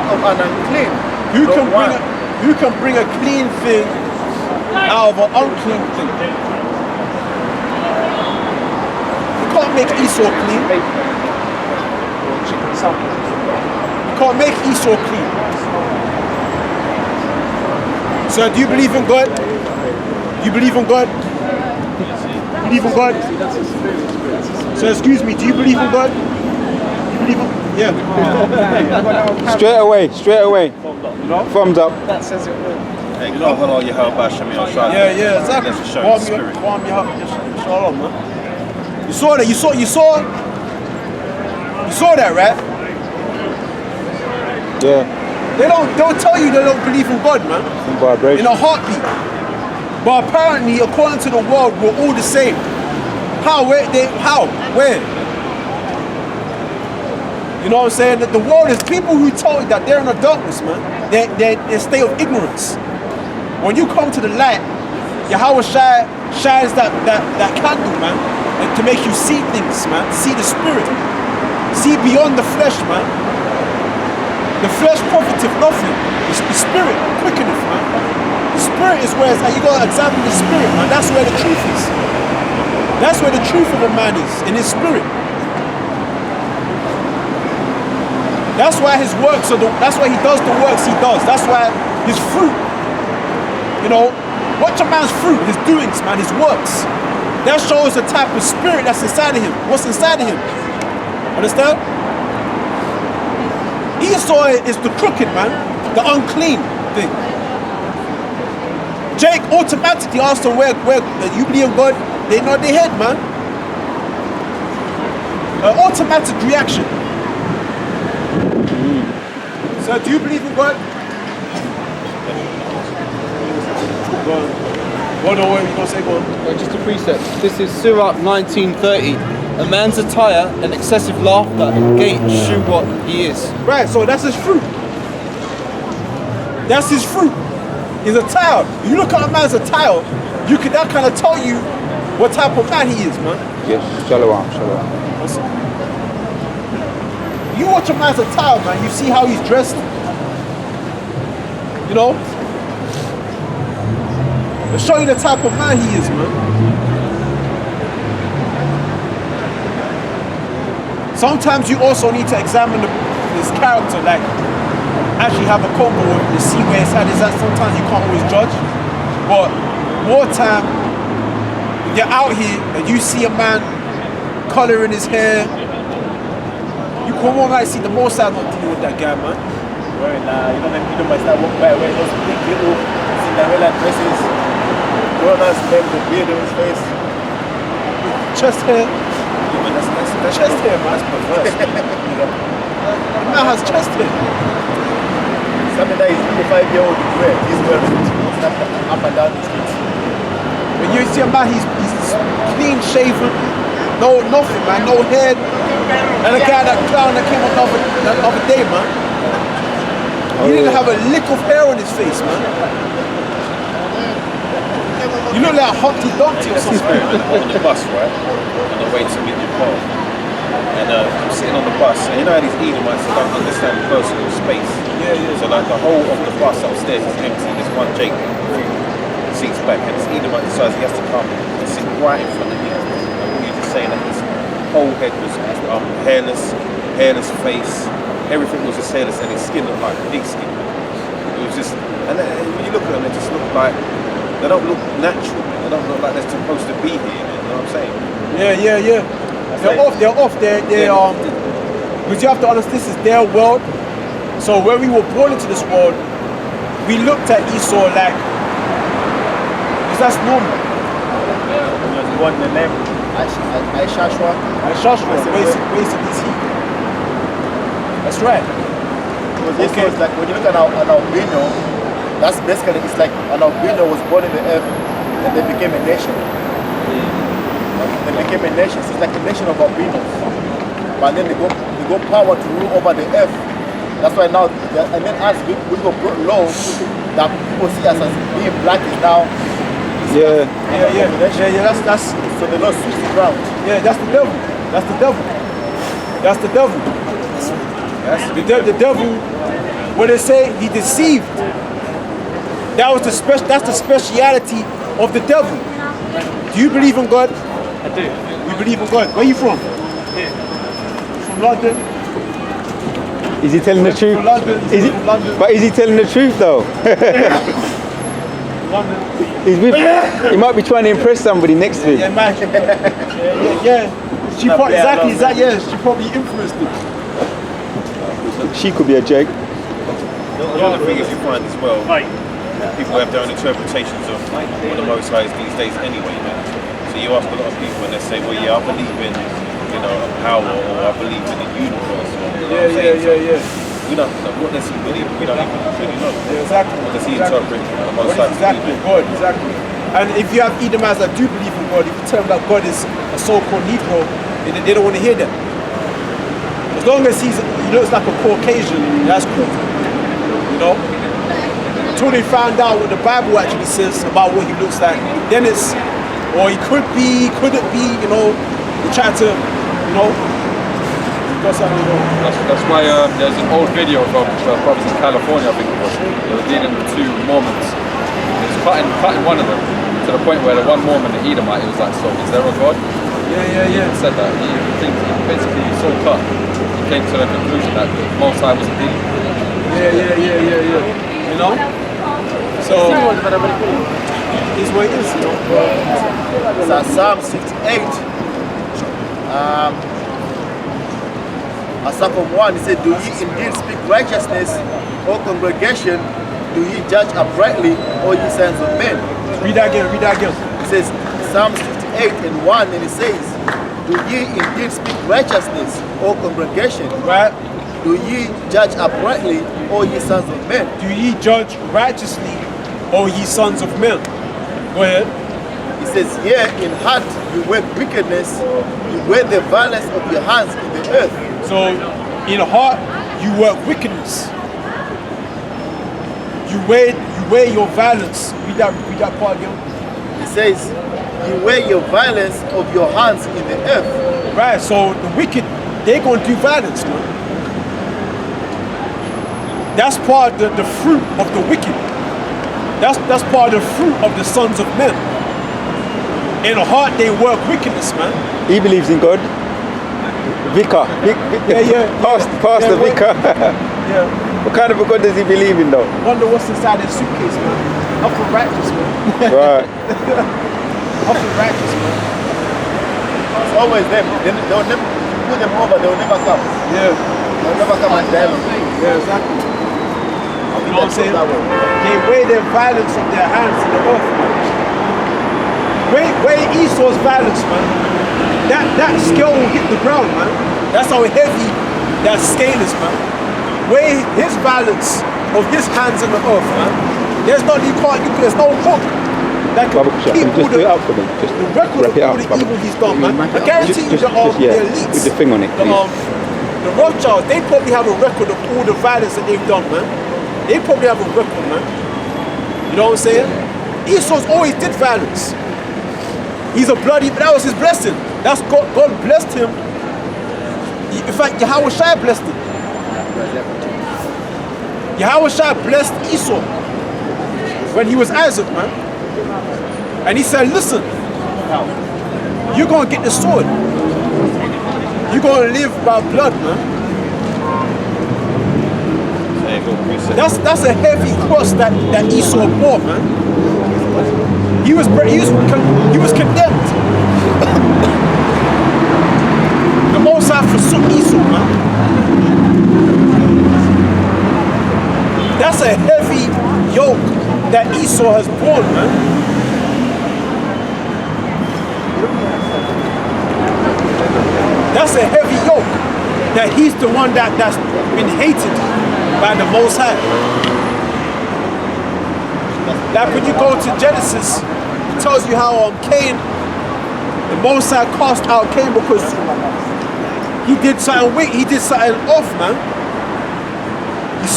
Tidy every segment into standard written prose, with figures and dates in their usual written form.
out of an unclean. Who can bring a clean thing out of an unclean thing? You can't make Esau clean. You can't make Esau clean. So do you believe in God? You believe in God? You believe in God? So excuse me, do you believe in God? You believe in... Yeah. Straight away. Thumbs up. That says it all. Hey, you know what you have about Shami al-Shah. Yeah, exactly. That's a show of spirit. Shalom, man. You saw that, you saw that, right? Yeah. They'll tell you they don't believe in God, man. Vibration. In a heartbeat. But apparently, according to the world, we're all the same. How? Where? Where? You know what I'm saying? That the world is people who tell you that they're in a darkness, man. They're in a state of ignorance. When you come to the light, Yahweh shines that candle, man, and to make you see things, man. See the spirit. See beyond the flesh, man. The flesh profiteth nothing. The spirit quickeneth, man. The spirit is where you gotta examine the spirit, man. That's where the truth is. That's where the truth of a man is, in his spirit. That's why his works that's why he does the works he does. That's why his fruit, you know, watch a man's fruit, his doings, man, his works. That shows the type of spirit that's inside of him. What's inside of him? Understand? Esau is the crooked, man, the unclean thing. Jake automatically asked him where you believe in God. They nod their head, man. An automatic reaction. So do you believe in God? Go on. What are you gonna say, go on? Just a precept. This is Surah 19:30. A man's attire and excessive laughter against show what he is. Right, so that's his fruit. That's his fruit. His attire. You look at a man's attire, that kind of tell you what type of man he is, man. Yes, shalom. You watch a man's attire, man, you see how he's dressed. You know? It'll show you the type of man he is, man. Sometimes you also need to examine his character, like actually have a convo with him to see where his head is at. Sometimes you can't always judge. But more time, when you're out here and you see a man colouring his hair, you can more might see the more side not dealing with that guy, man. Wearing, you don't might start wearing those big little Cinderella dresses. Brothers, men with beard on his face. Chest hair. That's chest hair, man. That's perverse. The man has chest hair. Something that is 5-year-old wear. He's wearing it. Up and down the streets. When you see a man, he's clean shaven, no nothing, man, no head. And the guy, that clown that came up the other day, man, he didn't have a lick of hair on his face, man. You look like Humpty Dumpty or something. On the bus, right? On the way to meet your Paul. And I'm sitting on the bus, and you know how these Edomites don't understand personal space. Yeah. So like the whole of the bus upstairs is empty. There's one Jake seats back, and this Edomite decides he has to come and sit right in front of me. And you're just saying that his whole head was hairless face. Everything was just hairless, and his skin looked like pig skin. It was just, and then, when you look at them, they just look like, they don't look natural. They don't look like they're supposed to be here. You know what I'm saying? Yeah. They're off. Because you have to understand, this is their world. So when we were born into this world, we looked at Esau like, that's normal. Born in the name Aishashwa. Basically, that's right. Because it's like when you look at an albino, that's basically, it's like an albino was born in the earth and they became a nation. They became a nation. So it's like a nation of albinos. But then they go power to rule over the earth. That's why now, and then as we go laws that people see us as being black is now. Yeah. That's so they don't switch the ground. Yeah, that's the devil. The devil. What they say, he deceived. That's the speciality of the devil. Do you believe in God? I do. We believe in God. Where are you from? Here. From London. Is he telling the truth? From London. Is he, From London. but is he telling the truth though? London. He might be trying to impress somebody next to him. Yeah, man. Yeah. She probably, exactly. Yeah, she probably influenced him. She could be a Jake. The other thing is you find as well, people have their own interpretations of what the Most High is these days anyway, man. So you ask a lot of people and they say, well, yeah, I believe in, you know, a power, or I believe in the universe. Or, you know what I'm saying? Yeah. We don't know what does he believe. We don't even really know. Yeah, exactly. What does he interpret the Most High? Exactly, God, exactly. And if you have Edomites that do believe in God, if you tell them that God is a so-called Negro, they don't want to hear that. As long as he looks like a Caucasian, that's cool. You know? Until they find out what the Bible actually says about what he looks like, then it's, or he couldn't be, you know, they try to, you know, got something wrong. That's why there's an old video from brothers in California, I think it was. They were dealing with two Mormons. He was cutting one of them to the point where the one Mormon, the Edomite, he was like, so is there a God? Yeah. He said that. He basically so cut. He came to the conclusion that the Most High was a demon. Yeah. You know? So, it's what it is, you know? So Psalm 68. Asaph 1, he said, do ye indeed speak righteousness, O congregation? Do ye judge uprightly, O ye sons of men? Read that again. It says, Psalm 58 and 1, and it says, do ye indeed speak righteousness, O congregation? Right? Do ye judge uprightly, O ye sons of men? Do ye judge righteously, O ye sons of men? Go ahead. It says, here in heart you work wickedness, you wear the violence of your hands in the earth. So, in heart, you work wickedness. You wear your violence. Read that part again. It says, you wear your violence of your hands in the earth. Right, so the wicked, they're going to do violence, man. That's part of the fruit of the wicked. That's part of the fruit of the sons of men. In the heart, they work wickedness, man. He believes in God. Vicar. Pastor Vicar. Yeah. What kind of a God does he believe in though? Wonder what's inside his suitcase, man. Nothing righteous, man. Right. Nothing righteous, man. It's always them. They'll never put them over, they'll never come. Yeah. They'll never come and dialogue. Yeah, exactly. You know what I'm saying? They weigh their violence of their hands in the earth, man. Weigh Esau's violence, man. That scale will hit the ground, man. That's how heavy that scale is, man. Weigh his violence of his hands in the earth, man. There's no hook that can keep all the record of all the evil he's done, man. I guarantee you the elites, with the thing on it, the Rothschilds, they probably have a record of all the violence that they've done, man. They probably have a record, man. You know what I'm saying? Esau's always did violence. He's a bloody, that was his blessing. That's God blessed him. In fact, Yahweh Shai blessed him. Yahweh Shai blessed Esau when he was Isaac, man. And he said, listen, you're going to get the sword. You're going to live by blood, man. That's a heavy cross that Esau bore, man. He was condemned. The Most High forsook Esau, man. That's a heavy yoke that Esau has borne, man. That's a heavy yoke that he's the one that's been hated by the Most High. Like when you go to Genesis, it tells you how Cain, the Most High cast out Cain because he did something wicked, he did something off, man. He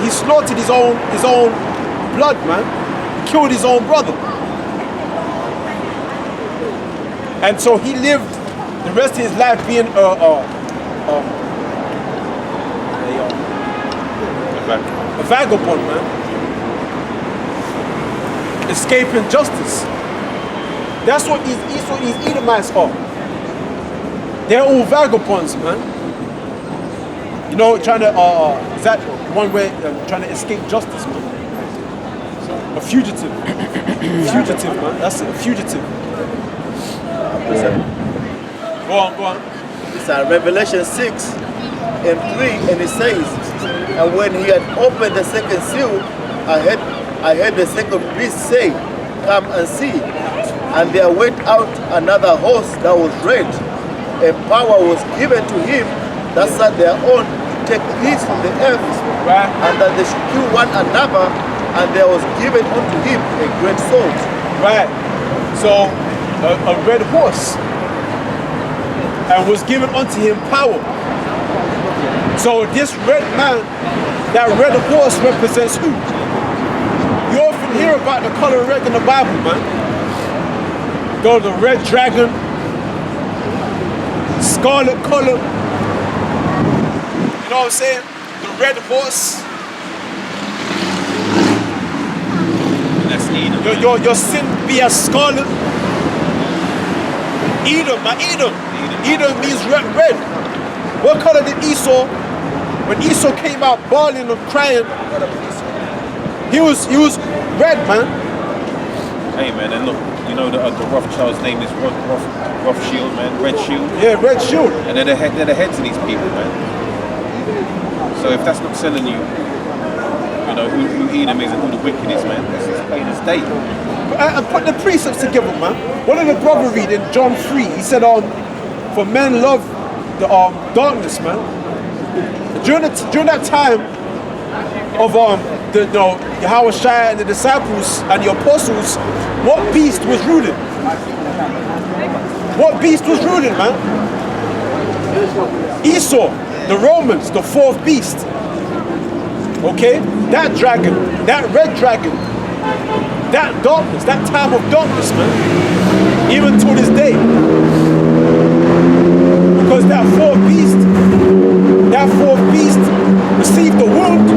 slaughtered his own blood, man. He killed his own brother. And so he lived the rest of his life being a vagabond, man. Escaping justice. That's what these Edomites are. They're all vagabonds, man. You know, trying to, is that one way, trying to escape justice, man? A fugitive. Fugitive, man. That's it, a fugitive. Go on. It's Revelation 6:3, and it says, and when he had opened the second seal, I heard the second beast say, come and see. And there went out another horse that was red, and power was given to him that sat thereon to take peace from the earth, Right. and that they should kill one another, and there was given unto him a great sword. Right. So, a red horse. And was given unto him power. So this red man, that red horse represents who? You often hear about the color red in the Bible, man. Go to the red dragon, scarlet color. You know what I'm saying? The red horse. That's Edom. Your sin be as scarlet. Edom, man, Edom. Edom means red. What color did Esau, when Esau came out bawling and crying, he was red, man. Hey man, and look, you know the Rothschild's name is Rothschild, man, Red Shield. Yeah, red shield. And they're the heads of these people, man. So if that's not selling you, you know, who Edom is and who the wicked is, man, that's as plain as day. And put the precepts together, man. One of the brother read in John 3, he said, for men love the darkness, man. During that time of Yahweh Shai and the disciples and the apostles, what beast was ruling? What beast was ruling, man? Esau, the Romans, the fourth beast. Okay? That dragon, that red dragon, that darkness, that time of darkness, man. Even to this day. Because that fourth beast received the wound,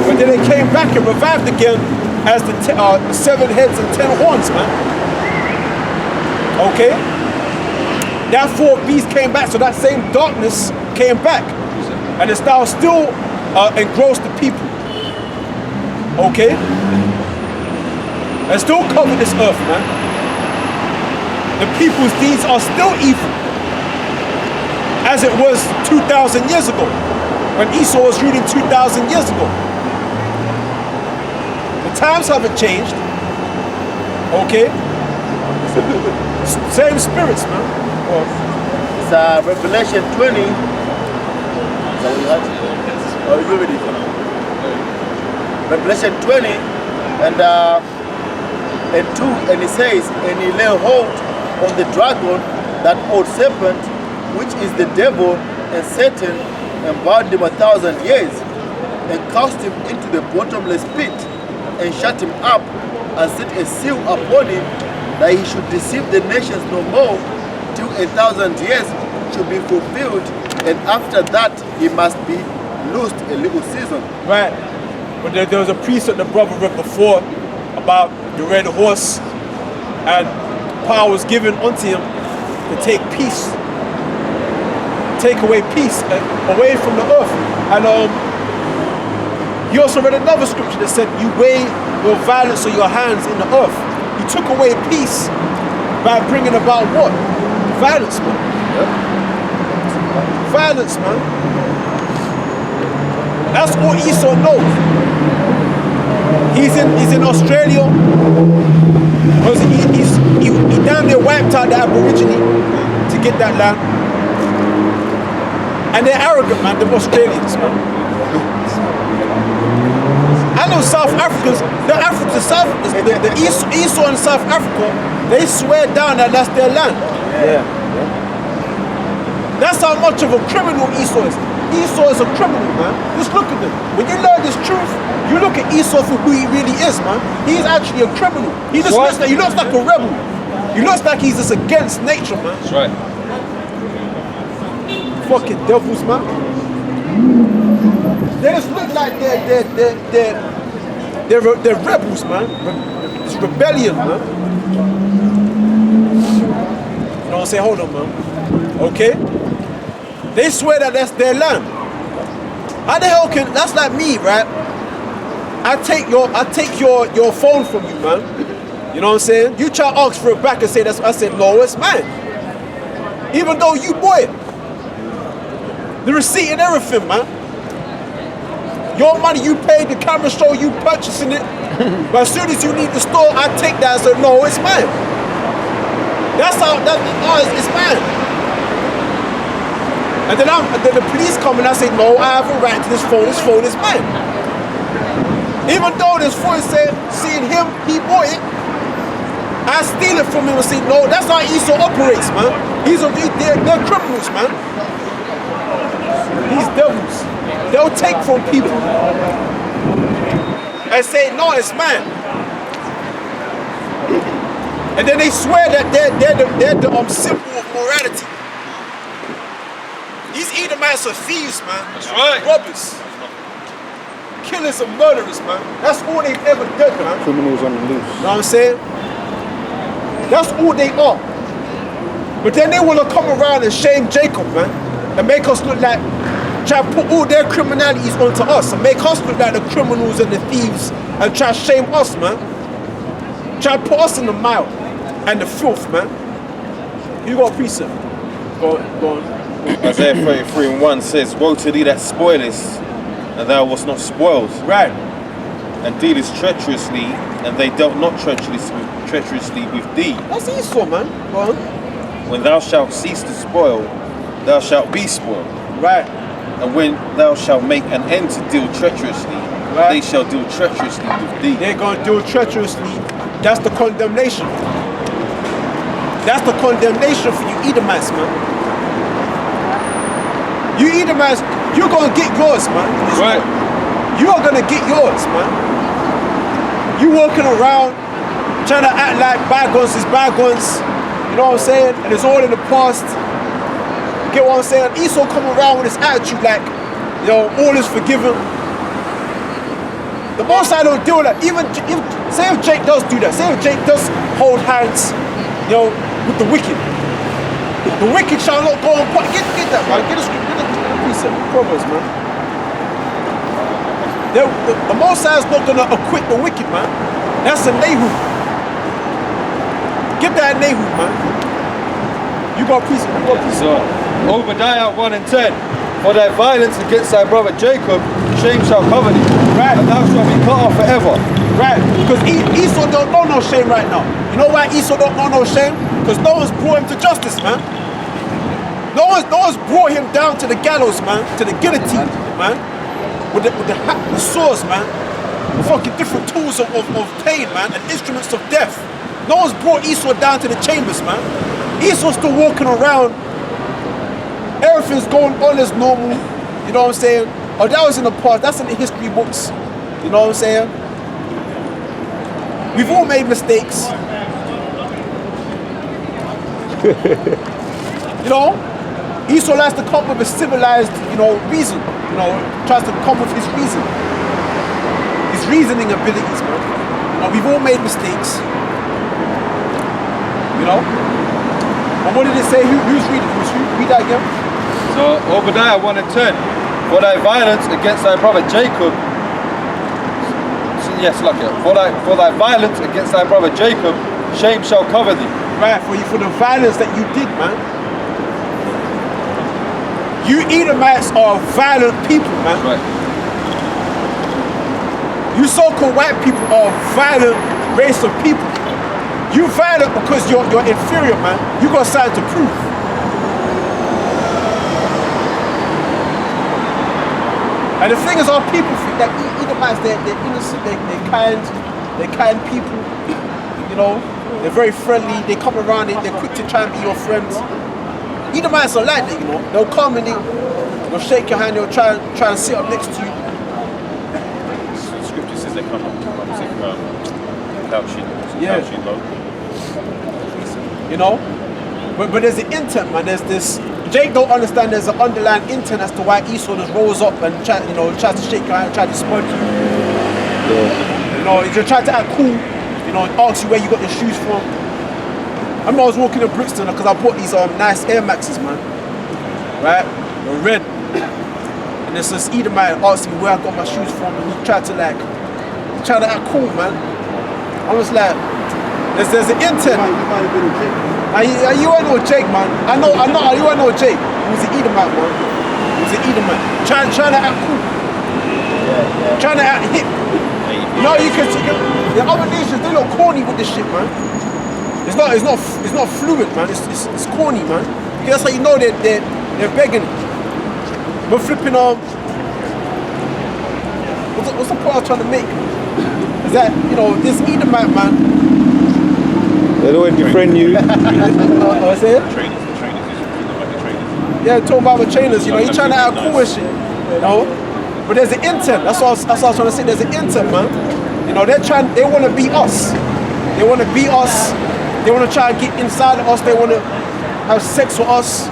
but then it came back and revived again as the 7 heads and 10 horns, man. Okay? That fourth beast came back, so that same darkness came back. And it's now still engrossed the people. Okay? And still cover this earth, man. The people's deeds are still evil. As it was 2,000 years ago, when Esau was ruling 2,000 years ago. The times haven't changed. Okay? Same spirits, man. It's Revelation 20. Is that what you had? Oh, you read it. Revelation 20 and 2, and it says, and he laid hold on the dragon, that old serpent, which is the devil and Satan, and bound him 1,000 years, and cast him into the bottomless pit, and shut him up, and set a seal upon him, that he should deceive the nations no more, till 1,000 years should be fulfilled, and after that he must be loosed a little season. Right. But there was a precept the brother read before about the red horse, and power was given unto him to take peace, take away peace away from the earth. And he also read another scripture that said, you weigh your violence of your hands in the earth. He took away peace by bringing about what? Violence, man. Yep. Violence, man. That's all Esau knows. He's in Australia because he damn near wiped out the Aborigine to get that land. And they're arrogant, man, the Australians, man. I know South Africans, the Esau in South Africa, they swear down that that's their land. Yeah. That's how much of a criminal Esau is. Esau is a criminal, man. Just look at him. When you learn this truth, you look at Esau for who he really is, man. He's actually a criminal. He looks like a rebel. He looks like he's just against nature, man. That's right. Fucking devils, man. They just look like they're rebels, man. It's rebellion, man. You know what I'm saying? Hold on, man. Okay? They swear that that's their land. How the hell can, that's like me, right? I take your phone from you, man. You know what I'm saying? You try to ask for it back and say that's, I said, no, it's mine. Even though you bought it. The receipt and everything, man. Your money, you paid, the camera show you purchasing it. But as soon as you leave the store, I take that and say, no, it's mine. That's how, it's mine. And then the police come and I say, no, I have a right to this phone is mine. Even though this phone said, seeing him, he bought it, I steal it from him and say, no, that's how Esau operates, man. They're criminals, man. These devils, they'll take from people and say, no, it's mine. And then they swear that they're the symbol of morality. These Edomites are thieves, man. That's right. Robbers. Killers and murderers, man. That's all they've ever done, man. Criminals on the loose. You know what I'm saying? That's all they are. But then they want to come around and shame Jacob, man. And make us look like, try to put all their criminalities onto us and make us look like the criminals and the thieves and try to shame us, man. Try to put us in the mire and the filth, man. You got a precept. Go on. Isaiah 33:1 says, woe to thee that spoilest, and thou wast not spoiled. Right. And dealest treacherously, and they dealt not treacherously with thee. That's Esau, man. Go on. When thou shalt cease to spoil, thou shalt be spoiled. Right. And when thou shalt make an end to deal treacherously, Right. they shall deal treacherously with thee. They're going to do it treacherously. That's the condemnation. That's the condemnation for you Edomites, man. You Edomites, you're going to get yours, man. Right. You are going to get yours, man. You walking around trying to act like bygones is bygones. You know what I'm saying? And it's all in the past. You get what I'm saying? Esau come around with this attitude like, yo, all is forgiven. The most I don't do that. Even say if Jake does do that. Say if Jake does hold hands, you know, with the wicked. The wicked shall not go and get that, man. Get a precept, Proverbs, man. The Most High is not gonna acquit the wicked, man. That's a Nahum. Get that Nahum, man. You got a precept. So, Obadiah 1:10. For thy violence against thy brother Jacob, shame shall cover thee. Right. And thou shalt be cut off forever. Right. Because Esau don't know no shame right now. You know why Esau don't know no shame? Because no one's brought him to justice, man. No one's brought him down to the gallows, man. To the guillotine, man. With the swords, man. With fucking different tools of pain, man. And instruments of death. No one's brought Esau down to the chambers, man. Esau's still walking around. Everything's going on as normal. You know what I'm saying? Oh, that was in the past. That's in the history books. You know what I'm saying? We've all made mistakes. You know? Esau likes to come with a civilized, you know, reason. You know, tries to come with his reason. His reasoning abilities, man. You know, we've all made mistakes. You know? And what did it say? Who's reading? Read that again. So, Obadiah 1:10. For thy violence against thy brother Jacob, yes, like it. For thy violence against thy brother Jacob, shame shall cover thee. Right, for the violence that you did, man. You Edomites are violent people, man. Right. You so-called white people are a violent race of people. You violent because you're inferior, man. You got something to prove. And the thing is, our people think that Edomites, they're innocent, they're kind people. You know, they're very friendly. They come around, they're quick to try and be your friends. Edomites are like that, you know. They'll come and they'll shake your hand. They'll try and sit up next to you. Scripture says they come up couching low. You know, but there's the intent, man. There's this Jake don't understand there's an underlying intent as to why Esau just rolls up and tries to shake your hand, try to spud you. You know, he just tried to act cool, you know, and asks you where you got your shoes from. I remember I was walking in Brixton because I bought these nice Air Maxes, man. Right? They're red. And there's this Edomite asking me where I got my shoes from, and he tried to act cool, man. I was like, there's an intent. You might have been a Jake. You ain't no Jake, man. I know, you ain't no Jake. He was an Edomite, man. He was an Edomite. Trying to act cool. Trying to act hip. No, you can see the other nations, they look corny with this shit, man. It's not fluid, man. It's corny, man. That's how you know they're begging it. We're flipping what's the point I was trying to make? Is that, you know, this Edomite, man. They'll always befriend you. What's it? The trainers. Yeah, talking about the trainers, you know, he's trying to act cool and shit, you know. But there's an intent. That's what I was trying to say. There's an intent, man. You know, they want to be us. They want to be us. They want to try and get inside of us. They want to have sex with us.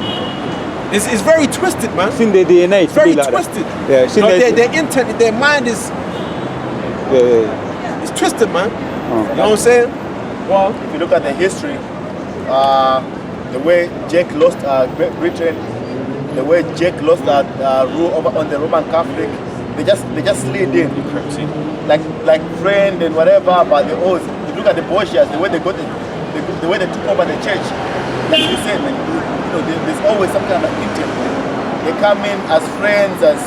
It's very twisted, man. It's in their DNA. It's very twisted. Yeah, it's in their intent, their mind is it's twisted, man. You know what I'm saying? Well, if you look at the history, the way Jake lost Great Britain, the way Jake lost that rule over on the Roman Catholic, they just slid in, like friend and whatever. But the oath, you look at the Borgias, the way they got the way they took over the church. Like you said, man, you know, there's always some kind of intent. They come in as friends, as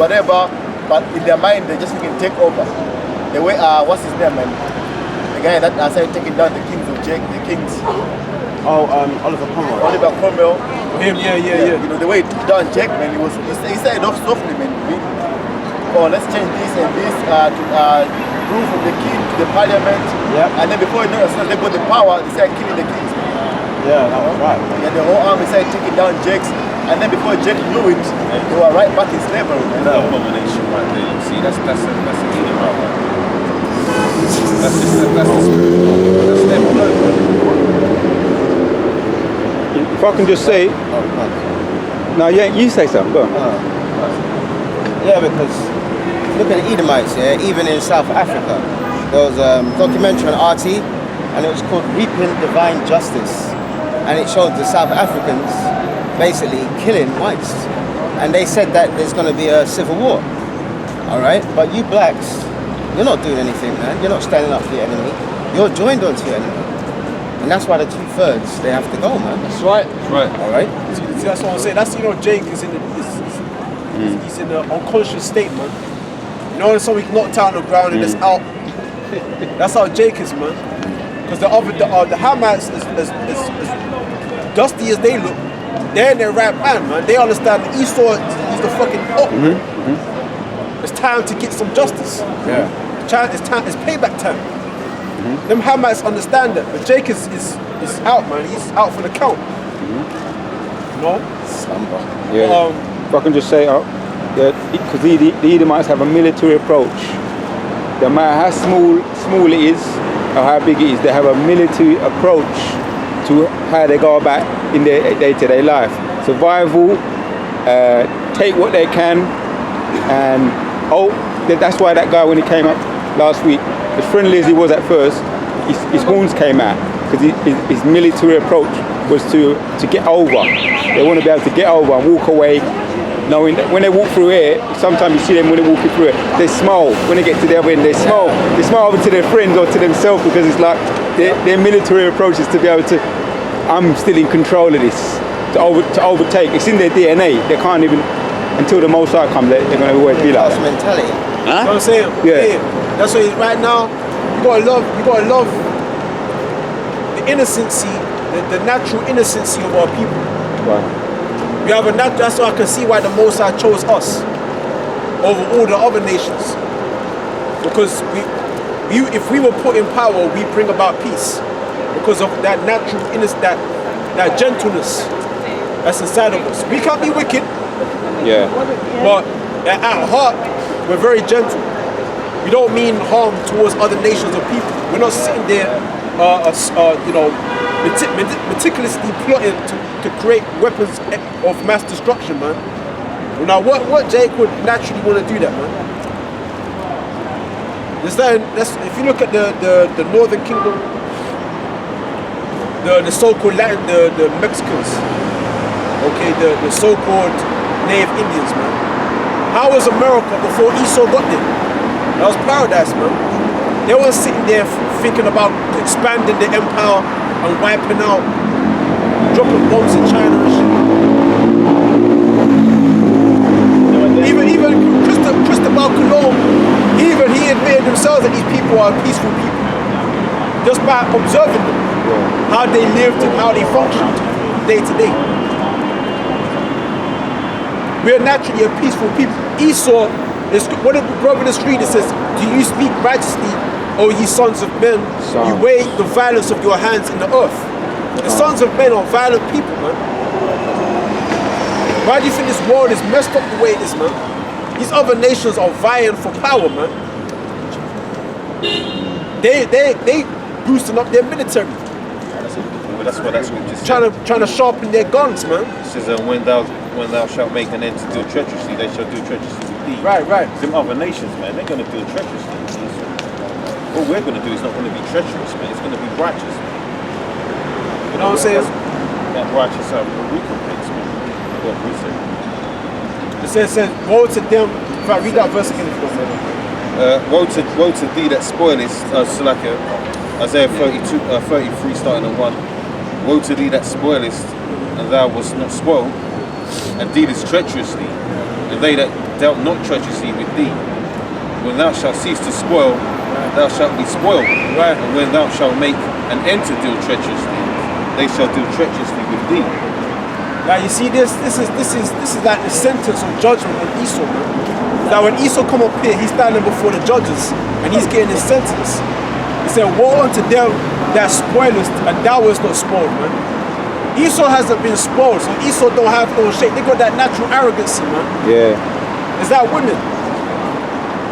whatever, but in their mind they just can take over. The way what's his name, man? The guy that started taking down the kings of Jake, the kings. Oliver Cromwell. Oliver Cromwell. Him, yeah. You know, the way he took down Jake, man, he said it off softly, man. Let's change this and this to rule from the king to the parliament. Yeah. And then before you know it, they got the power, they started killing the kings. Yeah, that was right. Yeah, the whole army started taking down Jakes, and then before Jake knew it, they were right back in slavery. That's an abomination right there. You see, that's an Edomite. That's them all over. If I can just say, no, you say something. Go on. Yeah, because look at the Edomites, yeah, even in South Africa. There was a documentary on RT, and it was called Reaping Divine Justice. And it showed the South Africans basically killing whites. And they said that there's going to be a civil war. All right? But you blacks, you're not doing anything, man. You're not standing up for your enemy. You're joined onto your enemy. And that's why the 2/3, they have to go, man. That's right. Right. All right? See, that's what I'm saying. That's, you know, Jake is he's in an unconscious state, man. You know, when somebody's knocked out on the ground and it's out. That's how Jake is, man. Because the Hamites, as dusty as they look, they're in their right mind, man. They understand that Esau is the fucking up. It's time to get some justice. Yeah. It's payback time. Them Hamites understand that, but Jake is out, man. He's out for the count. You know? Yeah. If I can just say, because the Edomites have a military approach. No matter how small it is, or how big it is, they have a military approach to how they go about in their day-to-day life. Survival, take what they can, and that's why that guy, when he came up last week, as friendly as he was at first, his horns came out, because his military approach was to get over. They want to be able to get over and walk away, knowing that when they walk through here, sometimes you see them when they're walking through it, they smile. When they get to the other end, they smile. They smile over to their friends or to themselves, because it's like their military approach is to be able to, I'm still in control of this, to overtake. It's in their DNA. They can't even, until the Most High comes, they're going to always be like that. Mentality. You know what I'm saying? Yeah. That's why right now, you gotta love the innocency, the natural innocency of our people. Right. We have that's why I can see why the Most High chose us over all the other nations. Because if we were put in power, we bring about peace. Because of that natural innocence, that gentleness that's inside of us. We can't be wicked. Yeah. But at heart, we're very gentle. We don't mean harm towards other nations or people. We're not sitting there, meticulously plotting to create weapons of mass destruction, man. Well, now, what Jake would naturally want to do that, man? If you look at the Northern Kingdom, the so-called Latin, the Mexicans, okay, the so-called native Indians, man. How was America before Esau got there? That was paradise, man. They weren't sitting there thinking about expanding the empire and wiping out, dropping bombs in China and shit. Even Cristobal Colon, even he admitted themselves that these people are peaceful people. Just by observing them, how they lived and how they functioned day to day. We are naturally a peaceful people. Esau, what did the Providence read? It says, do you speak righteously, O ye sons of men? You weigh the violence of your hands in the earth. The sons of men are violent people, man. Why do you think this world is messed up the way it is, man? These other nations are vying for power, man. They boosting up their military. That's what just trying to sharpen their guns, man. It says, when thou shalt make an end to deal treacherously, they shall deal treacherously with thee. Right. Some other nations, man, they're going to deal treacherously with these. What we're going to do is not going to be treacherous, man. It's going to be righteous, man. You know what I'm saying? That righteous recompense, man. What we say. It says, woe to them. If I read that verse again, if you don't say woe to thee that spoilest, Isaiah 33 starting at 1. Woe to thee that spoilest, and thou wast not spoiled, and dealest treacherously, and they that dealt not treacherously with thee. When thou shalt cease to spoil, thou shalt be spoiled. Right. And when thou shalt make an end to deal treacherously, they shall deal treacherously with thee. Now you see this is like the sentence of judgment on Esau, man. Now when Esau come up here, he's standing before the judges and he's getting his sentence. He said, woe unto them that spoilest, and thou wast not spoiled, man. Esau hasn't been spoiled, so Esau don't have no shame. They got that natural arrogancy, man. Yeah. It's like women.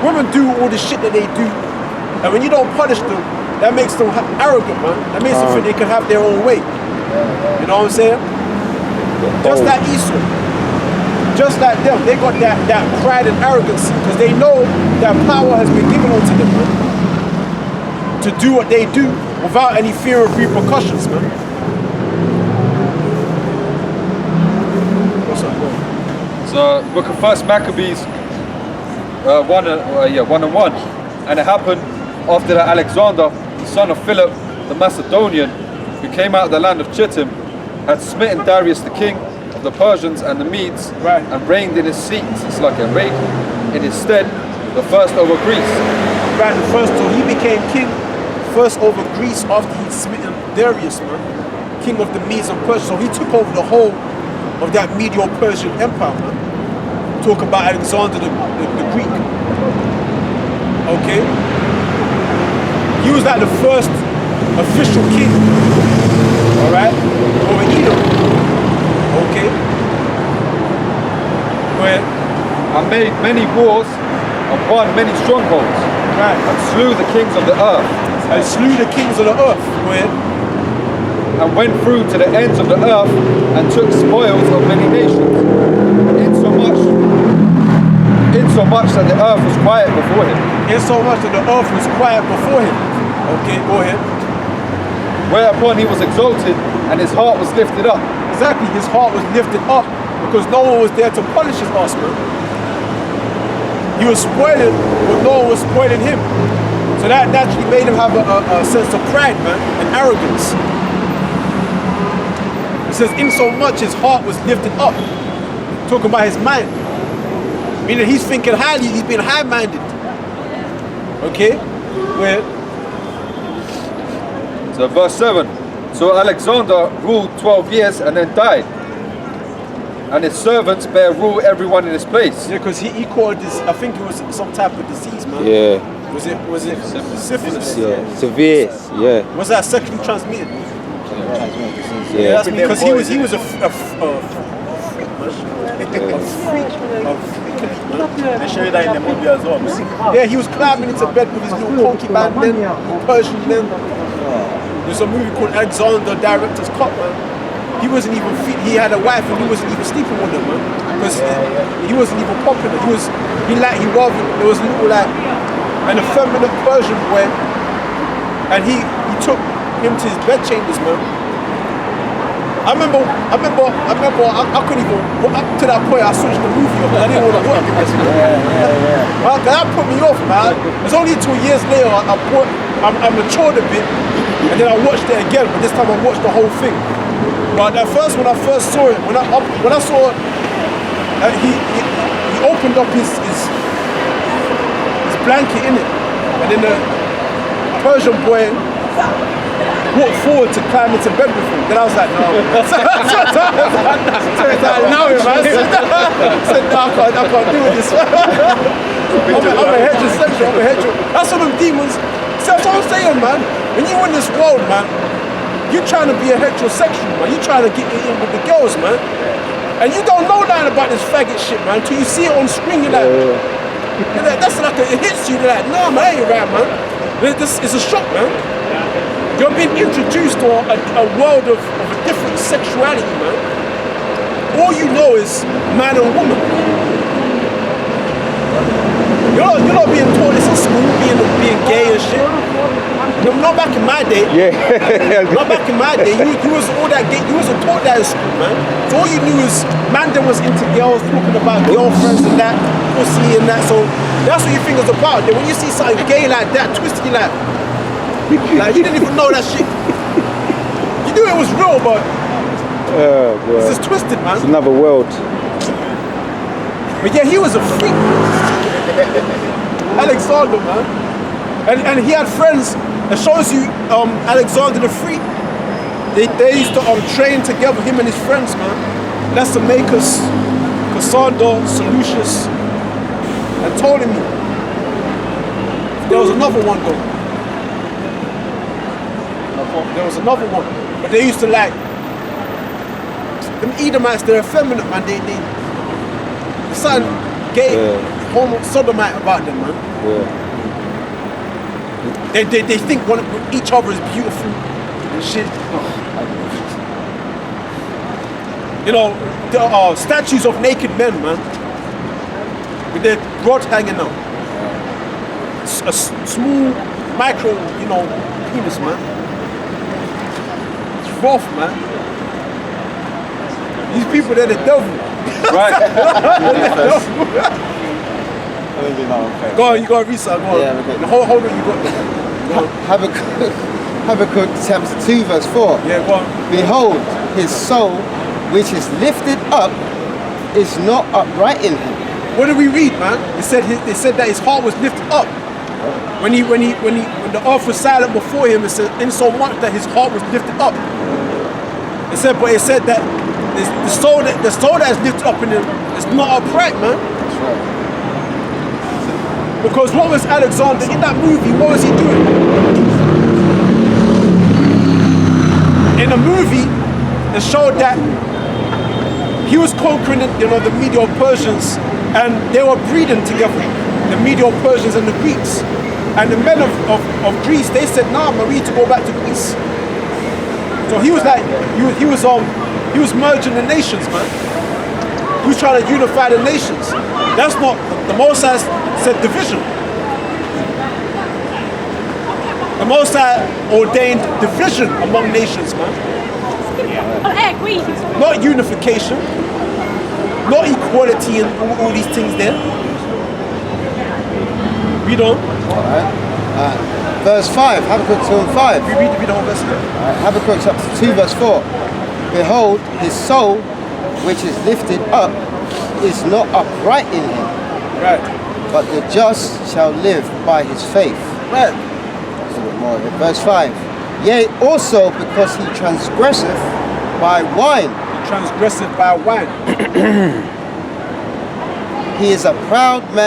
Women do all the shit that they do, and when you don't punish them, that makes them arrogant, man. That makes them think they can have their own way. You know what I'm saying? Just like Esau, just like them, they got that pride and arrogance because they know that power has been given unto them, man, to do what they do without any fear of repercussions, man. What's up, bro? So, book of First Maccabees, 1 and 1, and it happened after that Alexander, the son of Philip the Macedonian, who came out of the land of Chittim, had smitten Darius the king of the Persians and the Medes, and reigned in his seat. It's like a reign in his stead, the first over Greece. Right, the first, so he became king first over Greece after he'd smitten Darius, man, king of the Medes and Persia. So he took over the whole of that Medo-Persian empire, man. Talk about Alexander the Greek. Okay? He was like the first official king, alright, over Edom. Okay? Go ahead. And made many wars and won many strongholds. Right. And slew the kings of the earth. And slew the kings of the earth. Go ahead. And went through to the ends of the earth and took spoils of many nations. Insomuch that the earth was quiet before him. Insomuch that the earth was quiet before him. Okay, go ahead. Whereupon he was exalted and his heart was lifted up. Exactly, his heart was lifted up because no one was there to punish his ass, man. He was spoiling, but no one was spoiling him. So that naturally made him have a sense of pride, man, and arrogance. It says, insomuch his heart was lifted up. Talking about his mind. Meaning he's thinking highly, he's being high-minded. Okay? Where? So verse 7. So Alexander ruled 12 years and then died. And his servants bare rule everyone in his place. Yeah, because he called this, I think it was some type of disease, man. Yeah. Was it syphilis? Yeah. Severe. Yeah. Was that sexually transmitted? Yeah. That's because he was a freak, man. They show you that in the movie as well. Yeah, he was climbing into bed with his little concubine then, Persian then. There's a movie called Alexander Director's Cut, man. he wasn't even he had a wife and he wasn't even sleeping with them, man. Because he wasn't even popular. There was a little like an effeminate Persian boy, and he took him to his bedchambers, man. I remember I couldn't even, up to that point I switched the movie off because I didn't want to watch it. Man, that put me off, man. It's only 2 years later I matured a bit and then I watched it again, but this time I watched the whole thing. But at first, when I first saw it, when I saw he opened up his blanket in it, and then the Persian boy walked forward to climb into bed with him. Then I was like, no. I said, no, man. I said, no, I can't do this. I'm a heterosexual. That's what them demons. That's what I'm saying, man. When you in this world, man, you're trying to be a heterosexual, man. You're trying to get in with the girls, man. And you don't know nothing about this faggot shit, man, until you see it on screen. You're like, that's like it hits you. You're like, nah, man, that ain't right, man. This is a shock, man. You're being introduced to a world of a different sexuality, man. All you know is man and woman. You're not being taught this in school, being gay and shit. Not back in my day. Yeah. Not back in my day. You was all that gay. You wasn't taught that in school, man. So all you knew is man that was into girls, talking about girlfriends and that, pussy and that. So that's what you think it's about. Then when you see something gay like that, twisted, you like you didn't even know that shit. You knew it was real, but it's just twisted, man. It's another world. But yeah, he was a freak. Alexander, man. And he had friends. It shows you Alexander the Freak. They used to train together, him and his friends, man. Lysimachus, Cassander, Seleucus, and Ptolemy. There was another one though. There was another one. But they used to like them Edomites, they're effeminate, man. There's something gay, homo sodomite about them, man. They think each other is beautiful and shit. You know, there are statues of naked men, man, with their rod hanging out. A small, micro, you know, penis, man. It's rough, man. These people, they're the devil. Right. Go on, you got to read something. Go on. Yeah, okay. Hold on, you got Habakkuk chapter 2 verse 4. Yeah, go on. Behold, his soul which is lifted up is not upright in him. What did we read, man? They said that his heart was lifted up. When the earth was silent before him, it said in so much that his heart was lifted up. It said that the soul that is lifted up in him is not upright, man. That's right. Because what was Alexander in that movie? What was he doing? In the movie, it showed that he was conquering the Medo-Persians, and they were breeding together, the Medo-Persians and the Greeks. And the men of Greece, they said, nah, man, we need to go back to Greece. So he was like, he was merging the nations, man. He was trying to unify the nations. That's not, the Most High said division. The Most High ordained division among nations, man. Not unification, not equality and all these things there. Read on. Alright. Verse 5, Habakkuk 2 and 5. We read the whole verse again. Habakkuk chapter 2 verse 4. Behold, his soul which is lifted up is not upright in him. Right. But the just shall live by his faith. Right. A little bit more here. Verse 5. Yea, also because he transgresseth by wine. Transgressive by wine. He is a proud man.